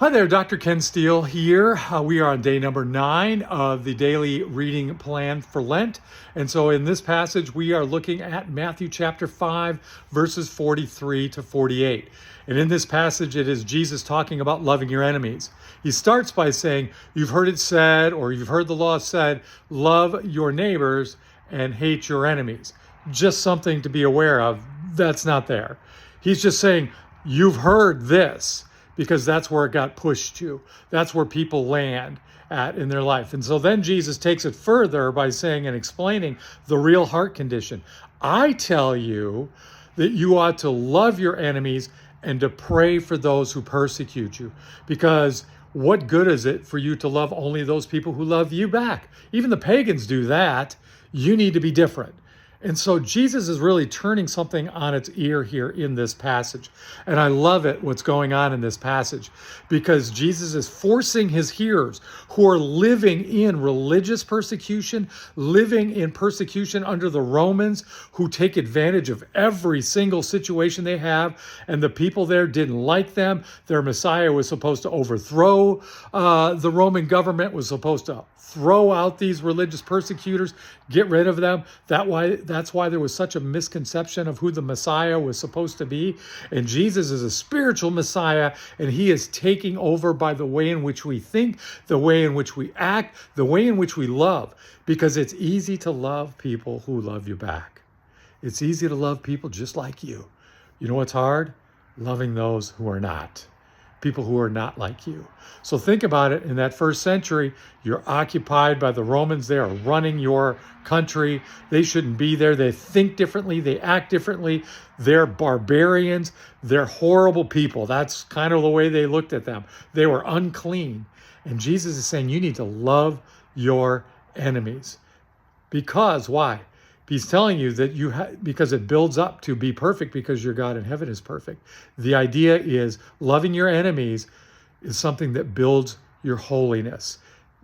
Hi there, Dr. Ken Steele here. We are on day number 9 of the daily reading plan for Lent. And so in this passage, we are looking at Matthew chapter 5, verses 43 to 48. And in this passage, it is Jesus talking about loving your enemies. He starts by saying, you've heard it said, or you've heard the law said, love your neighbors and hate your enemies. Just something to be aware of. That's not there. He's just saying, you've heard this, because that's where it got pushed to. That's where people land at in their life. And so then Jesus takes it further by saying and explaining the real heart condition. I tell you that you ought to love your enemies and to pray for those who persecute you. Because what good is it for you to love only those people who love you back? Even the pagans do that. You need to be different. And so Jesus is really turning something on its ear here in this passage. And I love it, what's going on in this passage, because Jesus is forcing his hearers who are living in religious persecution, living in persecution under the Romans, who take advantage of every single situation they have. And the people there didn't like them. Their Messiah was supposed to overthrow the Roman government, was supposed to throw out these religious persecutors, get rid of them. That's why there was such a misconception of who the Messiah was supposed to be. And Jesus is a spiritual Messiah, and he is taking over by the way in which we think, the way in which we act, the way in which we love, because it's easy to love people who love you back. It's easy to love people just like you. You know what's hard? Loving those who are not. People who are not like you. So think about it. In that first century, you're occupied by the Romans. They are running your country. They shouldn't be there. They think differently. They act differently. They're barbarians. They're horrible people. That's kind of the way they looked at them. They were unclean. And Jesus is saying you need to love your enemies. Because why? He's telling you that because it builds up to be perfect, because your God in heaven is perfect. The idea is loving your enemies is something that builds your holiness,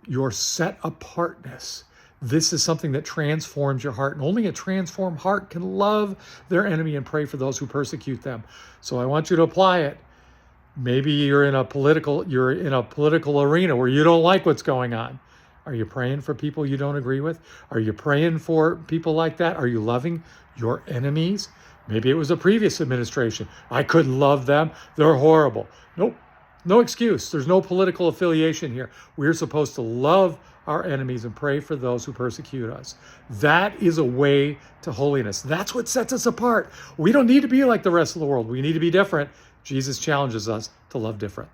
your set apartness. This is something that transforms your heart, and only a transformed heart can love their enemy and pray for those who persecute them. So I want you to apply it. Maybe you're in a political arena where you don't like what's going on. Are you praying for people you don't agree with? Are you praying for people like that? Are you loving your enemies? Maybe it was a previous administration. I couldn't love them. They're horrible. Nope. No excuse. There's no political affiliation here. We're supposed to love our enemies and pray for those who persecute us. That is a way to holiness. That's what sets us apart. We don't need to be like the rest of the world. We need to be different. Jesus challenges us to love different.